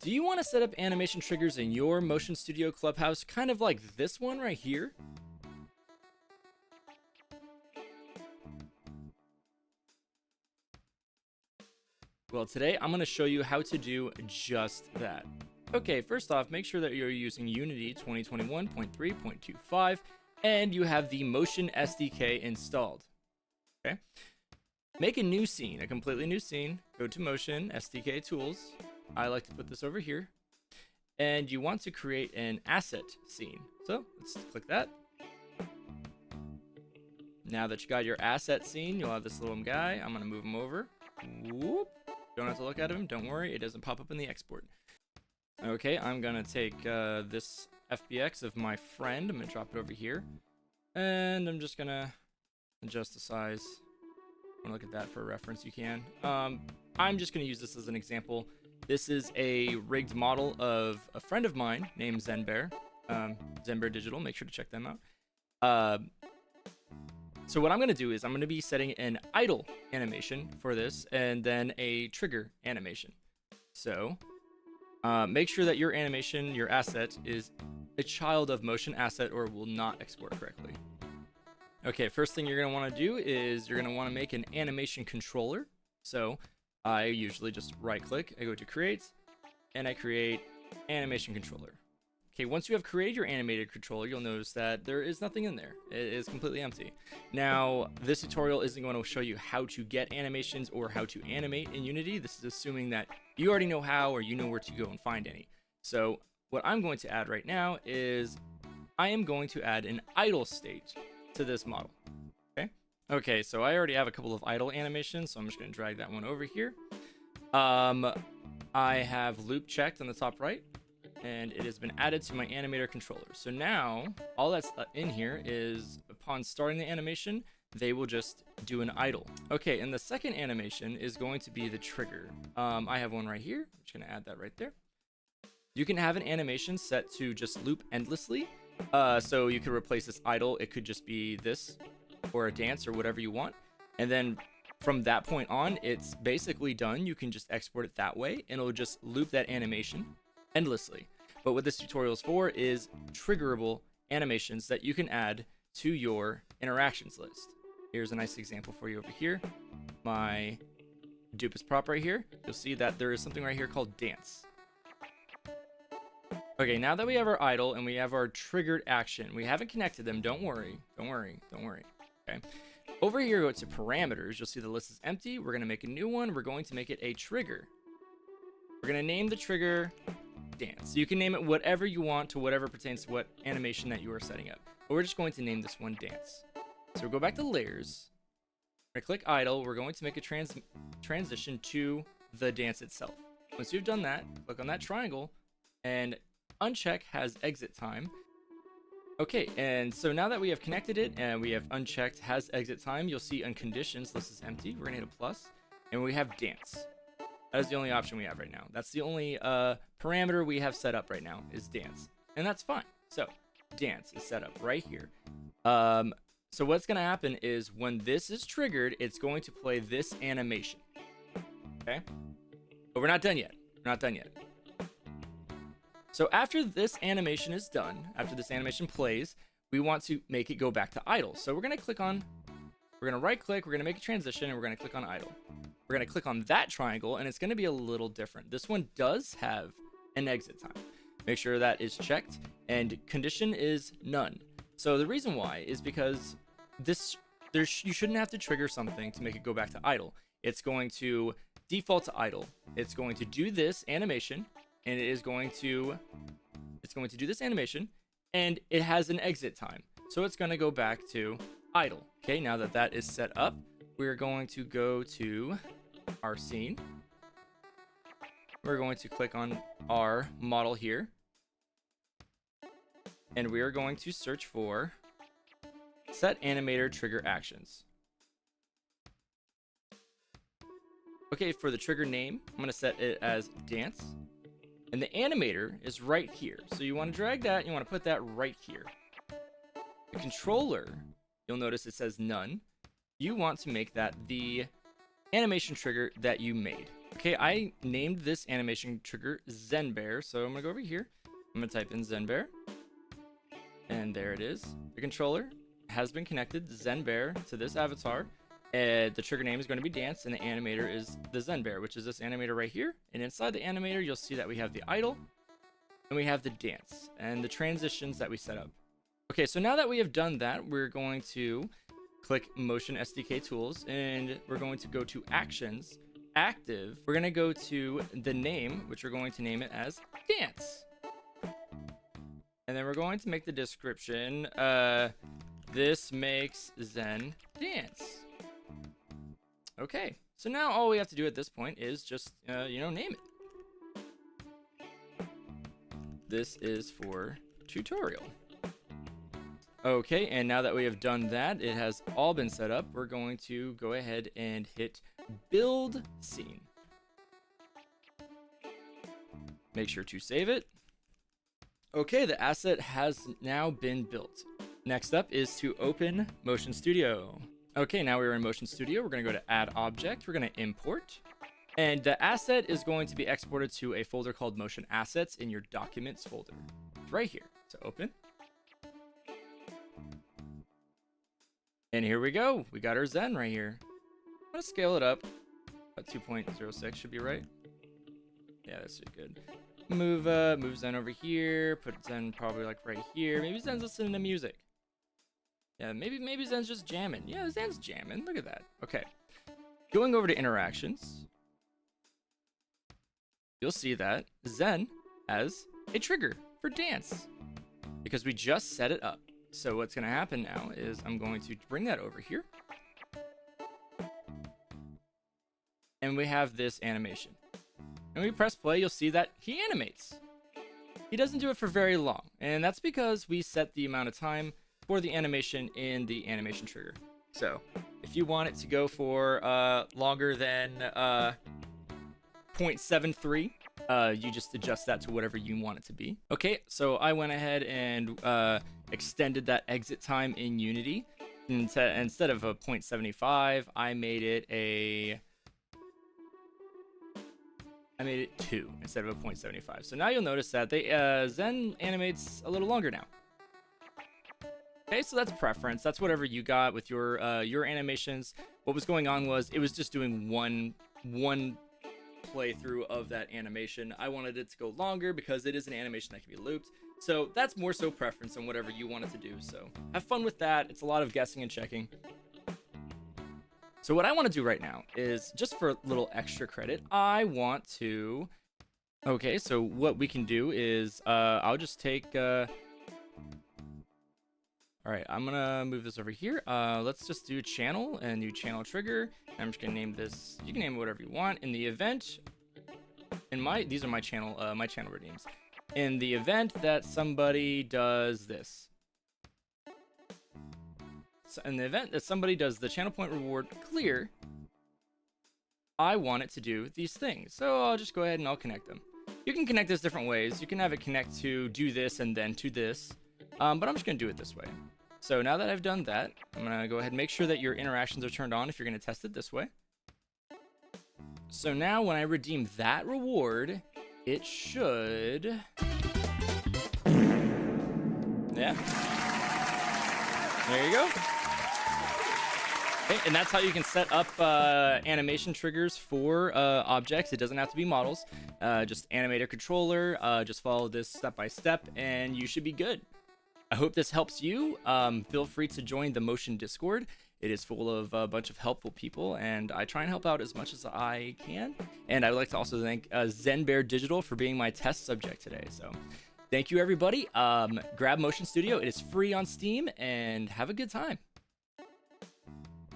Do you want to set up animation triggers in your Motion Studio Clubhouse, kind of like this one right here? Well, today I'm going to show you how to do just that. Okay, first off, make sure that you're using Unity 2021.3.25 and you have the Motion SDK installed. Okay. Make a new scene, a completely new scene. Go to Motion SDK Tools. I like to put this over here. And you want to create an asset scene. So let's click that. Now that you got your asset scene, you'll have this little guy. I'm going to move him over. Whoop. Don't have to look at him. Don't worry. It doesn't pop up in the export. Okay, I'm going to take this FBX of my friend. I'm going to drop it over here. And I'm just going to adjust the size. Want to look at that for a reference, you can. I'm just going to use this as an example. This is a rigged model of a friend of mine named Zenbear. Zenbear Digital, make sure to check them out. So what I'm going to do is I'm going to be setting an idle animation for this and then a trigger animation. So make sure that your animation, your asset, is a child of motion asset or it will not export correctly. Okay, first thing you're going to want to do is you're going to want to make an animation controller. So I usually just right click, I go to create, and I create animation controller. Okay, once you have created your animated controller, you'll notice that there is nothing in there. It is completely empty. Now, this tutorial isn't going to show you how to get animations or how to animate in Unity. This is assuming that you already know how or you know where to go and find any. So what I'm going to add right now is I am going to add an idle state to this model. Okay, so I already have a couple of idle animations, so I'm just going to drag that one over here. I have loop checked on the top right, and it has been added to my animator controller. So now, all that's in here is, upon starting the animation, they will just do an idle. Okay, and the second animation is going to be the trigger. I have one right here. I'm just going to add that right there. You can have an animation set to just loop endlessly. So you could replace this idle. It could just be this, or a dance, or whatever you want. And then from that point on, it's basically done. You can just export it that way, and it'll just loop that animation endlessly. But what this tutorial is for is triggerable animations that you can add to your interactions list. Here's a nice example for you over here. My Dupus prop right here. You'll see that there is something right here called dance. Okay, now that we have our idle and we have our triggered action, we haven't connected them. Don't worry. Okay. Over here, go to parameters. You'll see the list is empty. We're going to make a new one. We're going to make it a trigger. We're going to name the trigger dance. So you can name it whatever you want to whatever pertains to what animation that you are setting up. But we're just going to name this one dance. So we'll go back to layers. We're going to click idle. We're going to make a transition to the dance itself. Once you've done that, click on that triangle and uncheck has exit time. Okay, and so now that we have connected it and we have unchecked has exit time, you'll see on conditions, this is empty. We're gonna hit a plus, and we have dance. That is the only option we have right now. That's the only parameter we have set up right now is dance, and that's fine. So dance is set up right here. So what's gonna happen is when this is triggered, it's going to play this animation. Okay, but we're not done yet. So after this animation is done, after this animation plays, we want to make it go back to idle. So we're going to right click, we're going to make a transition, and we're going to click on idle. We're going to click on that triangle, and it's going to be a little different. This one does have an exit time. Make sure that is checked, and condition is none. So the reason why is because you shouldn't have to trigger something to make it go back to idle. It's going to default to idle. It's going to do this animation, and it is going to do this animation, and it has an exit time. So it's going to go back to idle. Okay, now that that is set up, we're going to go to our scene. We're going to click on our model here, and we are going to search for set animator trigger actions. Okay, for the trigger name, I'm going to set it as dance. And the animator is right here. So you want to drag that, you want to put that right here. The controller, you'll notice it says none. You want to make that the animation trigger that you made. Okay, I named this animation trigger Zen Bear, so I'm gonna go over here. I'm gonna type in Zen Bear, and there it is. The controller has been connected, Zen Bear, to this avatar. The trigger name is going to be dance, and the animator is the Zen Bear, which is this animator right here. And inside the animator, you'll see that we have the idle, and we have the dance, and the transitions that we set up. Okay, so now that we have done that, we're going to click Motion SDK Tools, and we're going to go to Actions, Active. We're going to go to the name, which we're going to name it as Dance. And then we're going to make the description, this makes Zen dance. Okay, so now all we have to do at this point is just, name it. This is for tutorial. Okay, and now that we have done that, it has all been set up. We're going to go ahead and hit build scene. Make sure to save it. Okay, the asset has now been built. Next up is to open Motion Studio. Okay, now we're in Motion Studio. We're going to go to Add Object. We're going to import. And the asset is going to be exported to a folder called Motion Assets in your Documents folder. It's right here. So open. And here we go. We got our Zen right here. I'm going to scale it up. About 2.06 should be right. Yeah, that's good. Move Zen over here. Put Zen probably like right here. Maybe Zen's listening to music. Yeah, maybe Zen's just jamming. Yeah, Zen's jamming. Look at that. Okay. Going over to interactions, you'll see that Zen has a trigger for dance because we just set it up. So what's going to happen now is I'm going to bring that over here. And we have this animation. And we press play, you'll see that he animates. He doesn't do it for very long. And that's because we set the amount of time for the animation in the animation trigger. So if you want it to go for longer than 0.73, you just adjust that to whatever you want it to be. Okay, so I went ahead and extended that exit time in Unity. Instead of a 0.75, I made it 2 instead of a 0.75. So now you'll notice that Zen animates a little longer now. Okay, so that's preference. That's whatever you got with your animations. What was going on was it was just doing one playthrough of that animation. I wanted it to go longer because it is an animation that can be looped. So that's more so preference on whatever you want it to do. So have fun with that. It's a lot of guessing and checking. So what I want to do right now is, just for a little extra credit, I want to... Okay, so what we can do is, I'll just take... Alright, I'm going to move this over here. Let's just do channel and new channel trigger. I'm just going to name this... You can name it whatever you want. In the event... These are my channel redeems. In the event that somebody does this. So in the event that somebody does the channel point reward clear, I want it to do these things. So I'll just go ahead and I'll connect them. You can connect this different ways. You can have it connect to do this and then to this. But I'm just going to do it this way. So now that I've done that, I'm going to go ahead and make sure that your interactions are turned on if you're going to test it this way. So now when I redeem that reward, it should... Yeah. There you go. Okay, and that's how you can set up animation triggers for objects. It doesn't have to be models. Just animate a controller. Just follow this step by step, and you should be good. I hope this helps you. Feel free to join the Motion Discord. It is full of a bunch of helpful people, and I try and help out as much as I can. And I'd like to also thank Zen Bear Digital for being my test subject today. So thank you, everybody. Grab Motion Studio. It is free on Steam, and have a good time.